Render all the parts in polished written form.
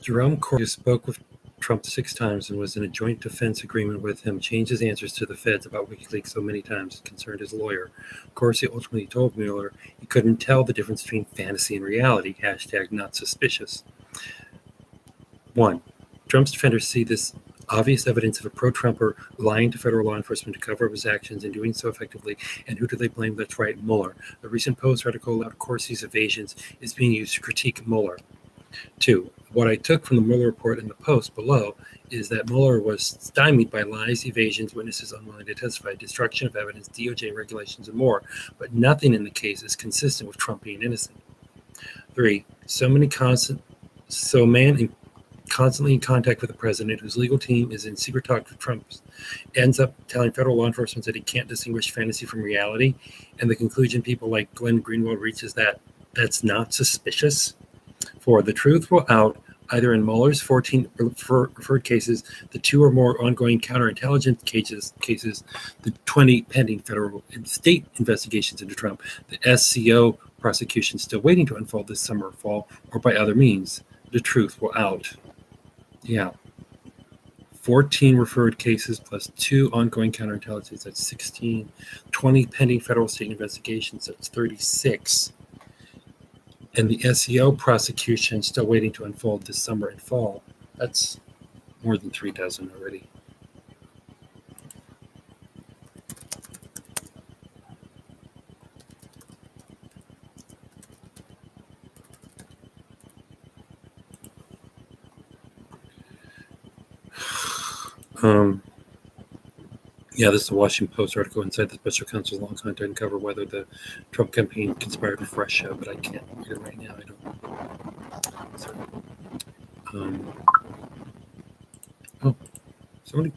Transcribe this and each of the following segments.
Jerome Corsi spoke with Trump 6 times and was in a joint defense agreement with him, changed his answers to the feds about WikiLeaks so many times it concerned his lawyer. Corsi ultimately told Mueller he couldn't tell the difference between fantasy and reality, #NotSuspicious. 1. Trump's defenders see this obvious evidence of a pro-Trumper lying to federal law enforcement to cover up his actions and doing so effectively. And who do they blame? That's right, Mueller. The recent Post article about Corsi's evasions is being used to critique Mueller. 2. What I took from the Mueller report in the Post below is that Mueller was stymied by lies, evasions, witnesses unwilling to testify, destruction of evidence, DOJ regulations, and more, but nothing in the case is consistent with Trump being innocent. 3. Constantly in contact with the president, whose legal team is in secret talks with Trump, ends up telling federal law enforcement that he can't distinguish fantasy from reality, and the conclusion people like Glenn Greenwald reaches that's not suspicious. 4. The truth will out either in Mueller's 14 referred cases, the 2 or more ongoing counterintelligence cases, the 20 pending federal and state investigations into Trump, the SCO prosecution still waiting to unfold this summer or fall, or by other means. The truth will out. Yeah. 14 referred cases plus 2 ongoing counterintelligence, that's 16. 20 pending federal state investigations, that's 36. And the SEO prosecution still waiting to unfold this summer and fall. That's more than 3 dozen already. Yeah, this is the Washington Post article inside the special counsel's long content cover whether the Trump campaign conspired with Russia, but I can't read it right now. I don't. Sorry. Somebody.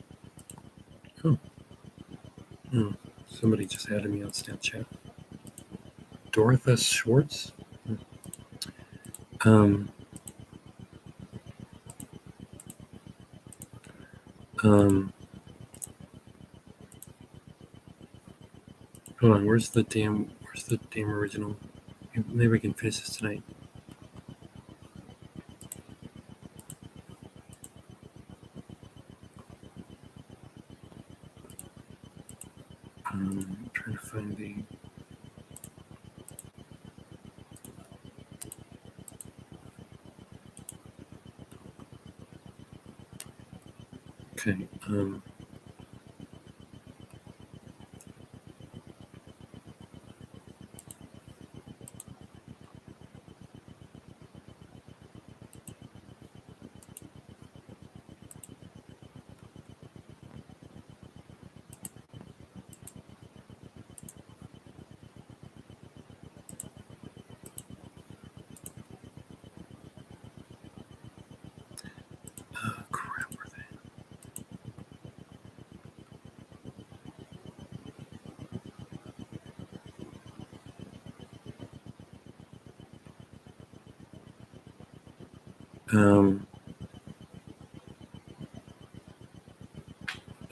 Somebody just added me on Snapchat. Dorothy Schwartz. Hold on, where's the damn original? Maybe we can finish this tonight. I'm trying to find the. Okay.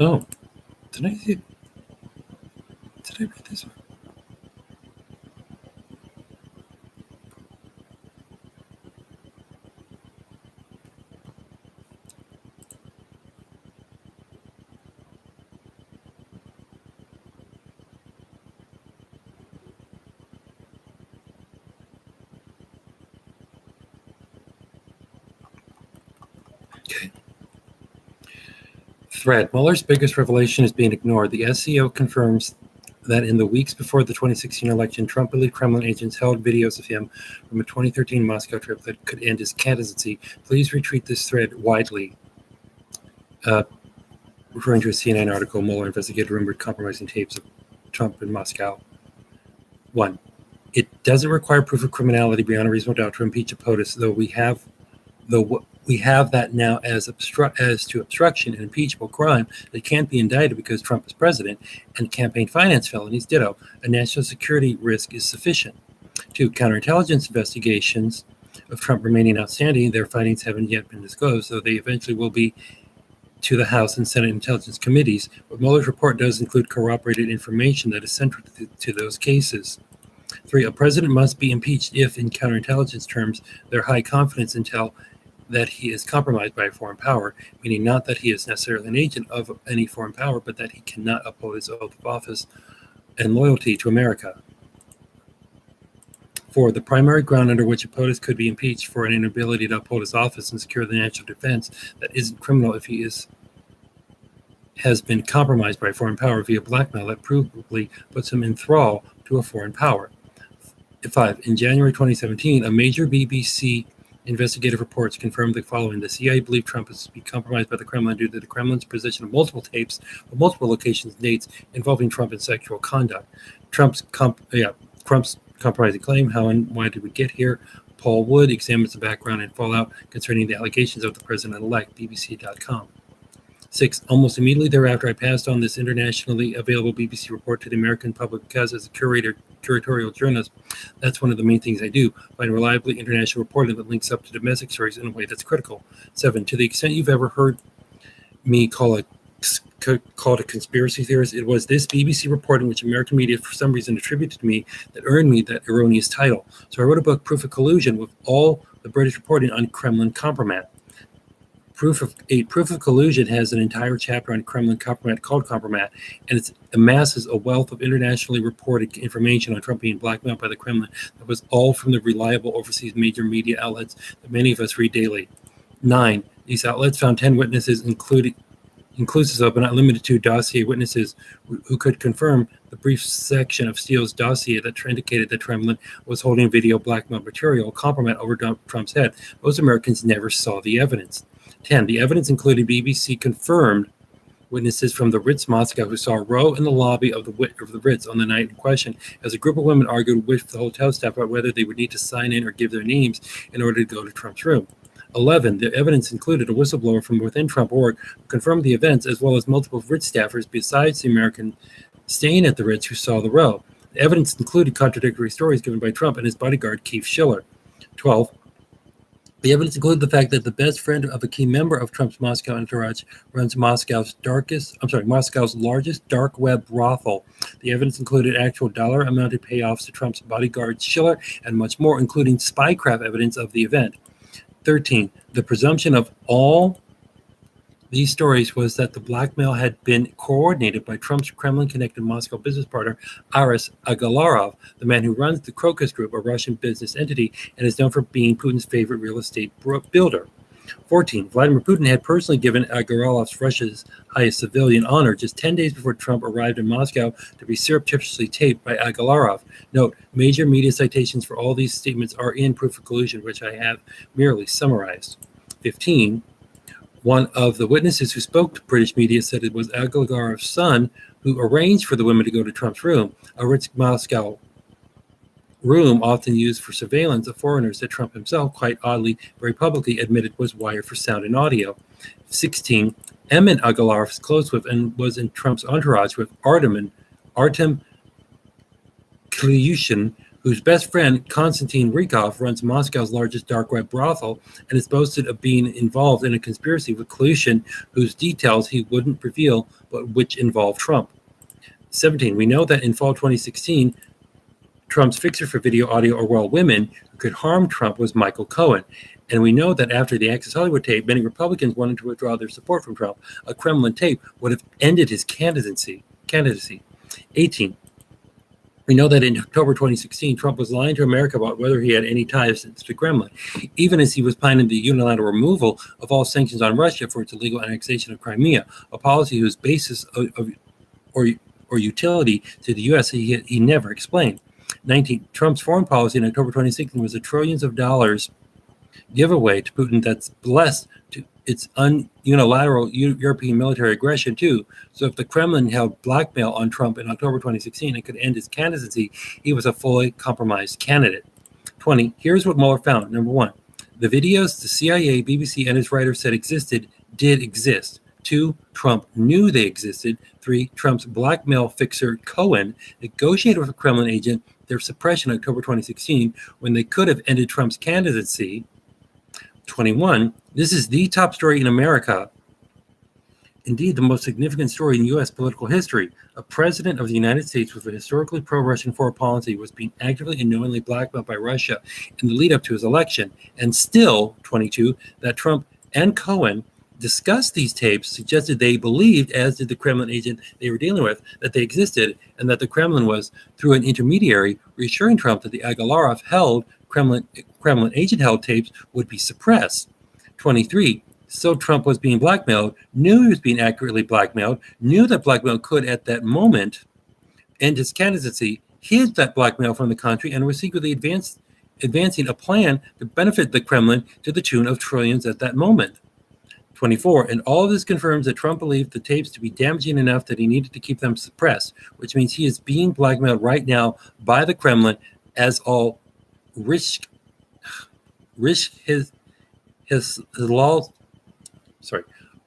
Oh, did I read this one? Okay. Thread. Mueller's biggest revelation is being ignored. The SEO confirms that in the weeks before the 2016 election, Trump believed Kremlin agents held videos of him from a 2013 Moscow trip that could end his candidacy. Please retweet this thread widely. Referring to a CNN article, Mueller investigated rumored compromising tapes of Trump in Moscow. 1. It doesn't require proof of criminality beyond a reasonable doubt to impeach a POTUS, though we have that now as to obstruction, an impeachable crime that can't be indicted because Trump is president, and campaign finance felonies, ditto. A national security risk is sufficient. 2. Counterintelligence investigations of Trump remaining outstanding. Their findings haven't yet been disclosed, though they eventually will be to the House and Senate Intelligence Committees. But Mueller's report does include corroborated information that is central to those cases. 3. A president must be impeached if, in counterintelligence terms, their high confidence intel that he is compromised by a foreign power, meaning not that he is necessarily an agent of any foreign power, but that he cannot uphold his oath of office and loyalty to America. 4. The primary ground under which a POTUS could be impeached for an inability to uphold his office and secure the national defense that isn't criminal if he has been compromised by a foreign power via blackmail that provably puts him in thrall to a foreign power. 5. In January 2017, a major BBC investigative reports confirmed the following. The CIA believed Trump is to be compromised by the Kremlin due to the Kremlin's possession of multiple tapes of multiple locations and dates involving Trump in sexual conduct. Trump's compromising claim, how and why did we get here? Paul Wood examines the background and fallout concerning the allegations of the president-elect, BBC.com. 6. Almost immediately thereafter, I passed on this internationally available BBC report to the American public because, as a curatorial journalist, that's one of the main things I do, find reliably international reporting that links up to domestic stories in a way that's critical. 7. To the extent you've ever heard me called a conspiracy theorist, it was this BBC reporting which American media for some reason attributed to me that earned me that erroneous title. So I wrote a book, Proof of Collusion, with all the British reporting on Kremlin compromat. Proof of Collusion has an entire chapter on Kremlin compromat called Compromat, and it amasses a wealth of internationally reported information on Trump being blackmailed by the Kremlin that was all from the reliable overseas major media outlets that many of us read daily. 9. These outlets found 10 witnesses, inclusive of but not limited to dossier witnesses who could confirm the brief section of Steele's dossier that indicated that Kremlin was holding video blackmail material, compromat over Trump's head. Most Americans never saw the evidence. 10. The evidence included BBC confirmed witnesses from the Ritz Moscow who saw Roe in the lobby of the Ritz on the night in question as a group of women argued with the hotel staff about whether they would need to sign in or give their names in order to go to Trump's room. 11. The evidence included a whistleblower from within Trump org who confirmed the events, as well as multiple Ritz staffers besides the American staying at the Ritz who saw the row. The evidence included contradictory stories given by Trump and his bodyguard, Keith Schiller. 12. The evidence included the fact that the best friend of a key member of Trump's Moscow entourage runs Moscow's largest dark web brothel. The evidence included actual dollar-amounted payoffs to Trump's bodyguard Schiller and much more, including spycraft evidence of the event. 13. The presumption of all these stories was that the blackmail had been coordinated by Trump's Kremlin-connected Moscow business partner, Aris Agalarov, the man who runs the Crocus Group, a Russian business entity, and is known for being Putin's favorite real estate builder. 14. Vladimir Putin had personally given Agalarov Russia's highest civilian honor just 10 days before Trump arrived in Moscow to be surreptitiously taped by Agalarov. Note, major media citations for all these statements are in Proof of Collusion, which I have merely summarized. 15. One of the witnesses who spoke to British media said it was Agalarov's son who arranged for the women to go to Trump's room, a Ritz Moscow room often used for surveillance of foreigners that Trump himself, quite oddly, very publicly admitted was wired for sound and audio. 16. Emin Agalarov is close with and was in Trump's entourage with Artem Klyushin, whose best friend, Konstantin Rykov, runs Moscow's largest dark web brothel and is boasted of being involved in a conspiracy with Klyushin, whose details he wouldn't reveal, but which involved Trump. 17. We know that in fall 2016, Trump's fixer for video, audio, or well women who could harm Trump was Michael Cohen. And we know that after the Access Hollywood tape, many Republicans wanted to withdraw their support from Trump. A Kremlin tape would have ended his candidacy. 18. We know that in October 2016, Trump was lying to America about whether he had any ties to the Kremlin, even as he was planning the unilateral removal of all sanctions on Russia for its illegal annexation of Crimea, a policy whose basis or utility to the U.S. he never explained. 19. Trump's foreign policy in October 2016 was a trillions of dollars giveaway to Putin that's blessed to its unilateral European military aggression too. So if the Kremlin held blackmail on Trump in October 2016 and could end his candidacy, he was a fully compromised candidate. 20. Here's what Mueller found. Number 1, the videos the CIA, BBC, and its writers said existed did exist. 2, Trump knew they existed. 3, Trump's blackmail fixer Cohen negotiated with a Kremlin agent their suppression in October 2016 when they could have ended Trump's candidacy. 21, this is the top story in America. indeed the most significant story in U.S. political history. A president of the United States with a historically pro-Russian foreign policy was being actively and knowingly blackmailed by Russia in the lead up to his election. And still, 22, that Trump and Cohen discussed these tapes, suggested they believed, as did the Kremlin agent they were dealing with, that they existed, and that the Kremlin was, through an intermediary, reassuring Trump that the Agalarov held Kremlin agent held tapes would be suppressed. 23. So Trump was being blackmailed, knew he was being accurately blackmailed, knew that blackmail could, at that moment, end his candidacy, hid that blackmail from the country, and was secretly advancing a plan to benefit the Kremlin to the tune of trillions at that moment. 24. And all of this confirms that Trump believed the tapes to be damaging enough that he needed to keep them suppressed, which means he is being blackmailed right now by the Kremlin, as all risk his law. Sorry,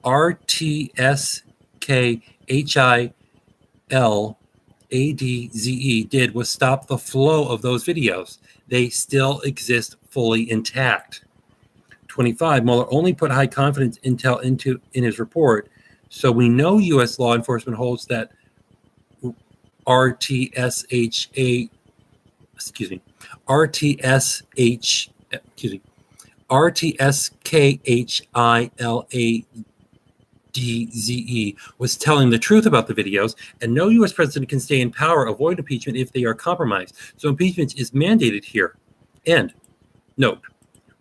RTSKHILADZE did was stop the flow of those videos. They still exist fully intact. 25, Mueller only put high confidence intel in his report, so we know U.S. law enforcement holds that RTSKHILADZE was telling the truth about the videos, and no U.S. president can stay in power, avoid impeachment if they are compromised. So impeachment is mandated here. End. Note,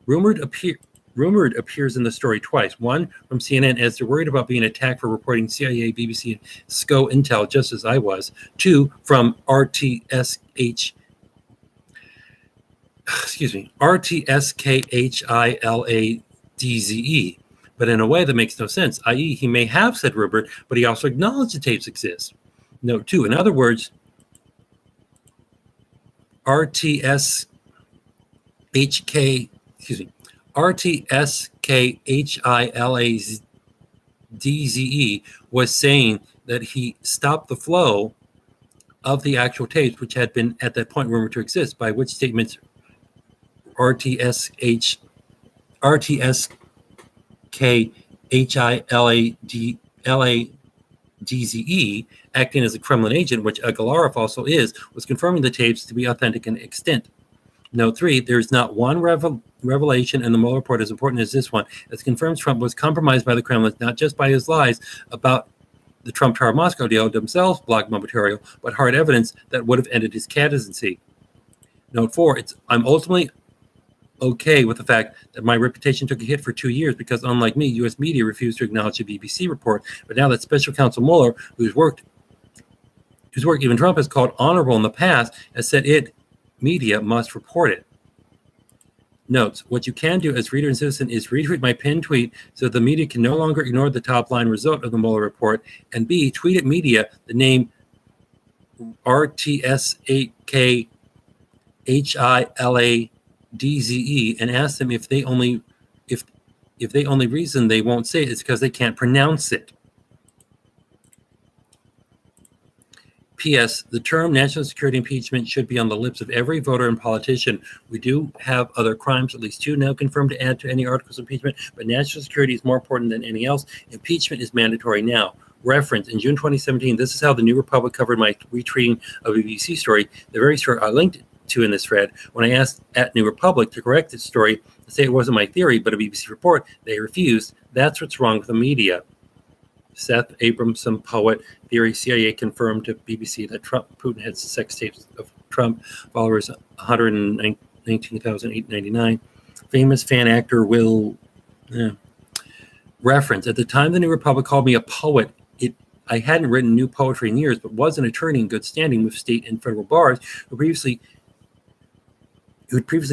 rumored appears in the story twice. One from CNN, as they're worried about being attacked for reporting CIA, BBC, and SCO intel, just as I was. Two, from RTSKHILADZE, but in a way that makes no sense, i.e. he may have said Rupert, but he also acknowledged the tapes exist. Note 2, in other words, RTSKHILADZE was saying that he stopped the flow of the actual tapes, which had been at that point rumored to exist, by which statements RTSKHILADZE, acting as a Kremlin agent, which Agalarov also is, was confirming the tapes to be authentic and extant. Note 3, there's not one revelation in the Mueller report as important as this one, as confirms Trump was compromised by the Kremlin, not just by his lies about the Trump Tower Moscow deal themselves, blackmail material, but hard evidence that would have ended his candidacy. Note 4, I'm ultimately okay with the fact that my reputation took a hit for 2 years because, unlike me, U.S. media refused to acknowledge the BBC report. But now that Special Counsel Mueller, whose work even Trump has called honorable in the past, has said media must report it. Notes, what you can do as reader and citizen is retweet my pinned tweet so the media can no longer ignore the top line result of the Mueller report, and B, tweet at media the name RTSKHILADZE and ask them if they only reason they won't say it is because they can't pronounce it. P.S. The term national security impeachment should be on the lips of every voter and politician. We do have other crimes, at least 2 now confirmed, to add to any articles of impeachment, but national security is more important than any else. Impeachment is mandatory now. Reference, in June 2017, this is how the New Republic covered my retweeting of a BBC story, the very story I linked to in this thread. When I asked at New Republic to correct this story, to say it wasn't my theory, but a BBC report, they refused. That's what's wrong with the media. Seth Abramson, poet, theory, CIA confirmed to BBC that Putin had sex tapes of Trump, followers 119,899. Famous fan actor Will. Reference, at the time the New Republic called me a poet, I hadn't written new poetry in years, but was an attorney in good standing with state and federal bars who'd previously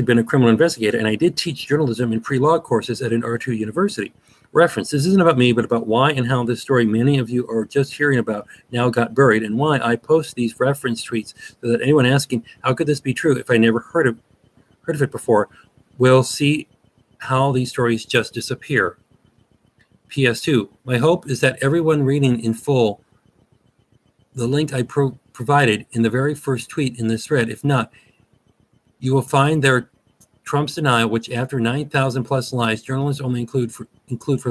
been a criminal investigator, and I did teach journalism in pre-law courses at an R2 university. Reference, this isn't about me, but about why and how this story many of you are just hearing about now got buried, and why I post these reference tweets so that anyone asking, how could this be true if I never heard of it before, will see how these stories just disappear. PS2, my hope is that everyone reading in full the link I provided in the very first tweet in this thread, if not, you will find their Trump's denial, which after 9,000 plus lies, journalists only include for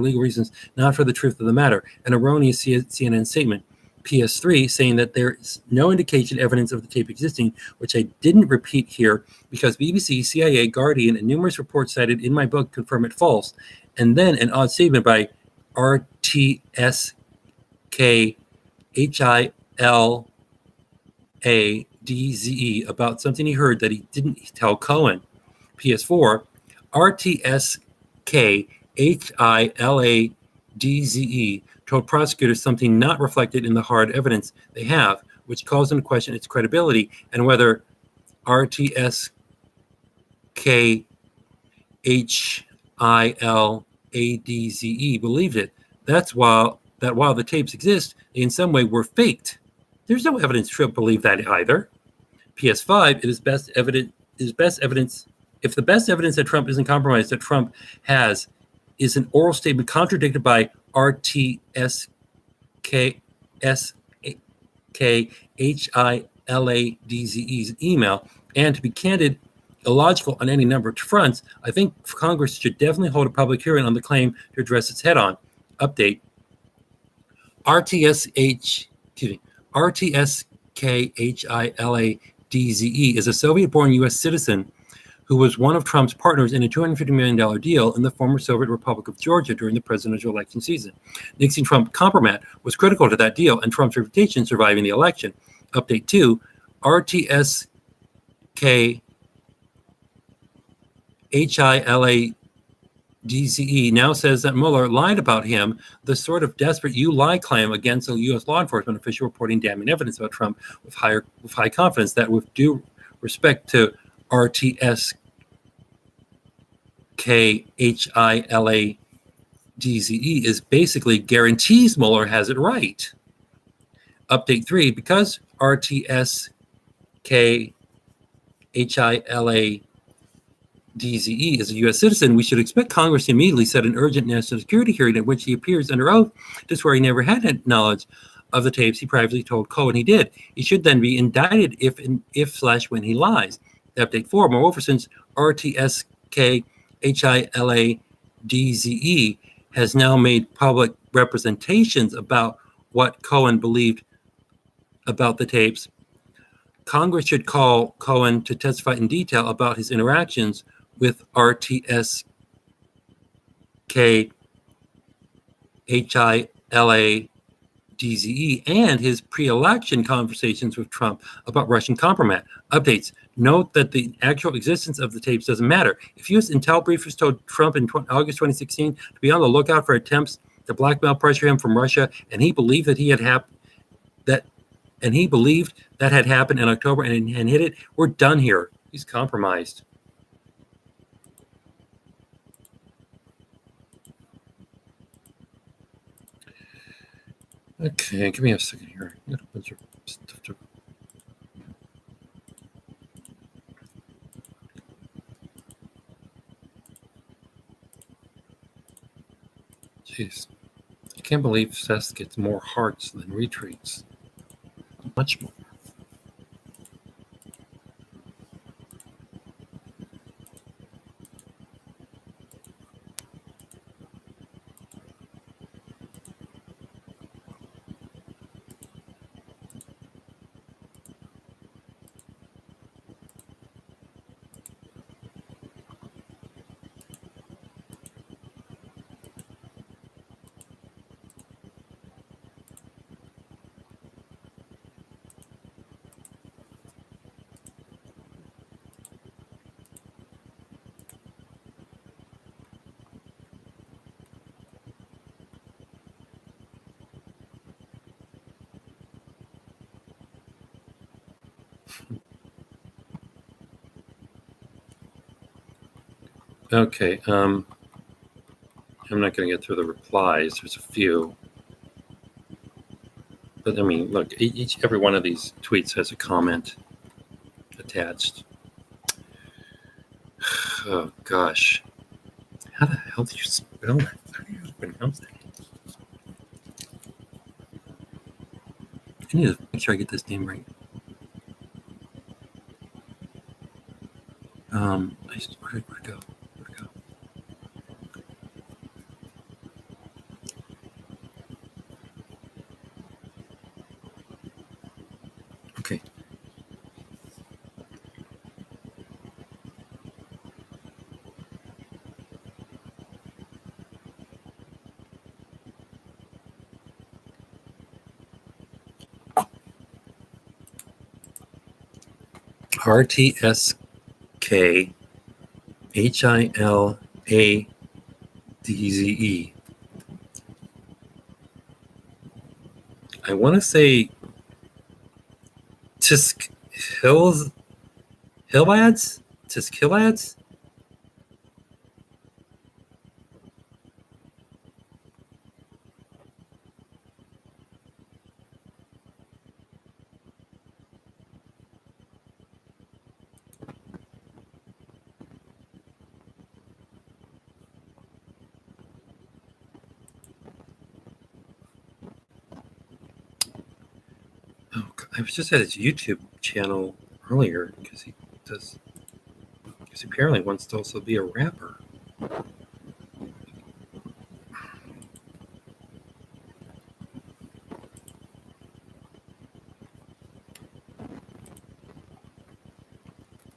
legal reasons, not for the truth of the matter. An erroneous CNN statement. PS3 saying that there is no indication evidence of the tape existing, which I didn't repeat here because BBC, CIA, Guardian, and numerous reports cited in my book confirm it false. And then an odd statement by RTSKHILADZE about something he heard that he didn't tell Cohen. PS4, RTSKHILADZE told prosecutors something not reflected in the hard evidence they have, which calls into question its credibility and whether RTSKHILADZE believed it. That while the tapes exist, they in some way were faked. There's no evidence Trump believed that either. PS5, it is best evidence. If the best evidence that Trump isn't compromised that Trump has is an oral statement contradicted by RTSKHILADZE's email, and to be candid, illogical on any number of fronts, I think Congress should definitely hold a public hearing on the claim to address its head-on. Update. RTSKHILADZE is a Soviet-born U.S. citizen who was one of Trump's partners in a $250 million deal in the former Soviet Republic of Georgia during the presidential election season. Nixon Trump compromat was critical to that deal and Trump's reputation surviving the election. Update 2, RTSKHILADZE now says that Mueller lied about him, the sort of desperate you lie claim against a U.S. law enforcement official reporting damning evidence about Trump with high confidence that with due respect to RTSKHILADZE is basically guarantees Mueller has it right. Update 3, because RTSKHILADZE is a U.S. citizen, we should expect Congress to immediately set an urgent national security hearing at which he appears under oath to swear he never had knowledge of the tapes he privately told Cohen he did. He should then be indicted if/when he lies. Update 4, moreover, since RTSKHILADZE has now made public representations about what Cohen believed about the tapes, Congress should call Cohen to testify in detail about his interactions with RTSKHILADZE and his pre-election conversations with Trump about Russian compromat. Updates. Note that the actual existence of the tapes doesn't matter. If U.S. intel briefers told Trump in August 2016 to be on the lookout for attempts to blackmail pressure him from Russia, and he believed that had happened in October and hit it, we're done here. He's compromised. Okay, give me a second here. I got a bunch of stuff to. Jeez, I can't believe Seth gets more hearts than retweets. Much more. Okay, I'm not going to get through the replies. There's a few. But I mean, look, every one of these tweets has a comment attached. Oh, gosh. How the hell do you spell that? How do you pronounce that? I need to make sure I get this name right. I Where'd it go? Where'd it go? Okay. RTSK HILADZE. I want to say Tisk Hills Hillads? Tiskillads? Oh, I was just at his YouTube channel earlier because he does. Because he apparently wants to also be a rapper.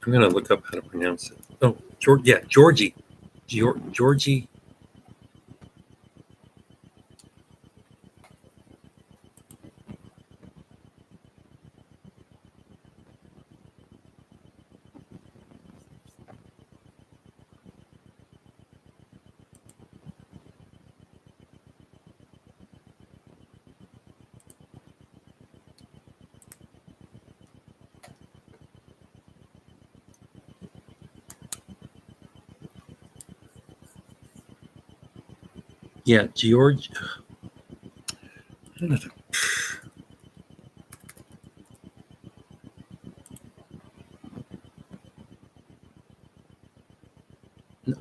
I'm gonna look up how to pronounce it. Oh, Georgie. Georgie. Yeah, George. I don't know.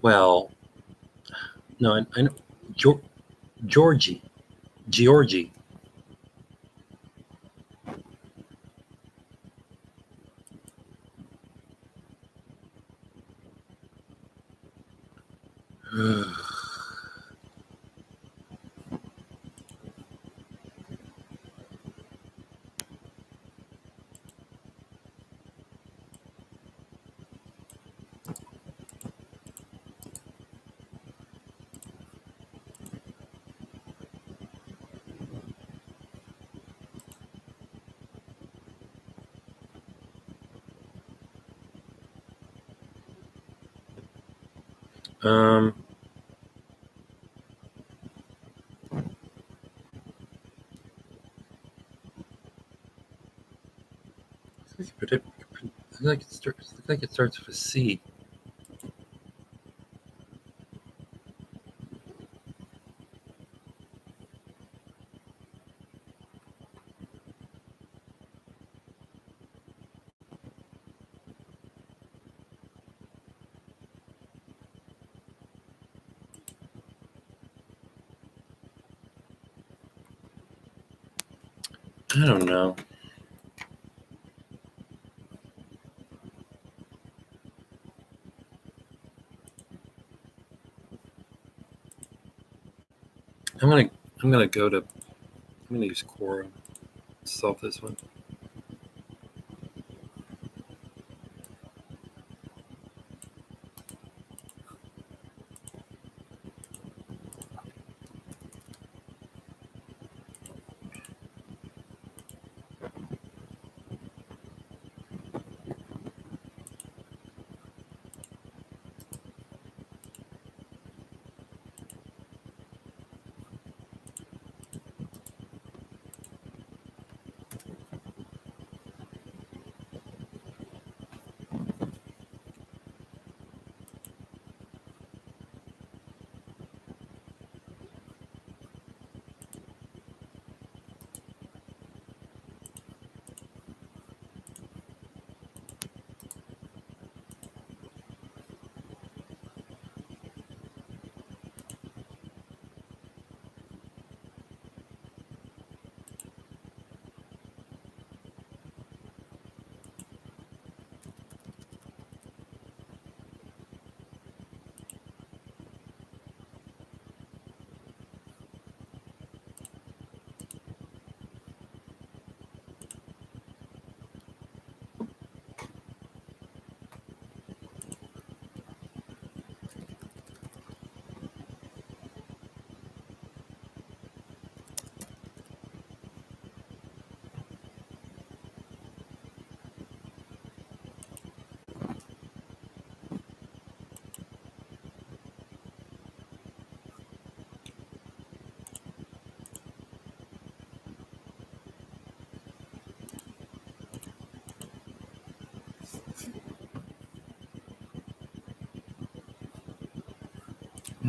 Well, no, I know Georgie. Georgie. Um, looks like it starts with a C. I don't know. I'm gonna I'm gonna go to I'm gonna use Quorum to solve this one.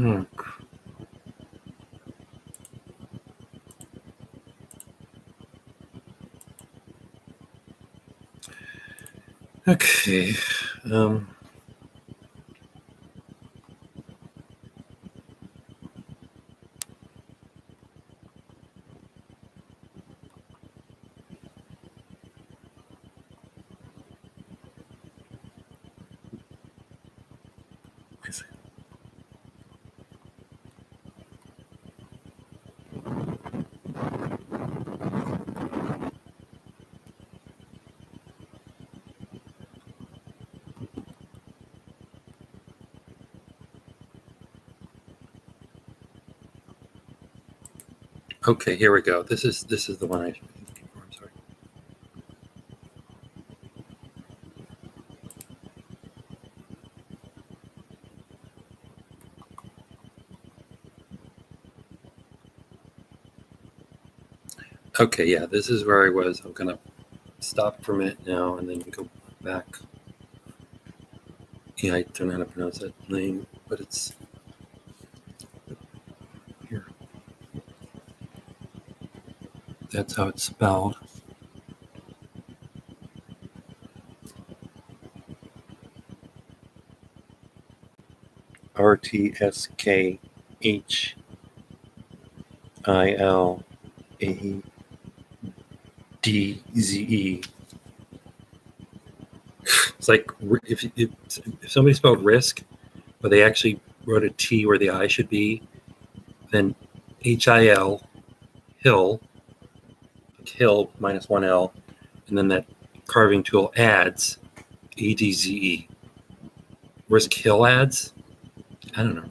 Hmm. Okay. Um, okay, here we go. This is the one I should be looking for. I'm sorry. Okay, yeah, this is where I was. I'm gonna stop for a minute now and then go back. Yeah, I don't know how to pronounce that name, but it's here. That's how it's spelled. RTSKHILADZE. It's like if somebody spelled risk, but they actually wrote a T where the I should be, then HIL, hill, like hill minus one L, and then that carving tool adds ADZE. Risk hill ads? I don't know.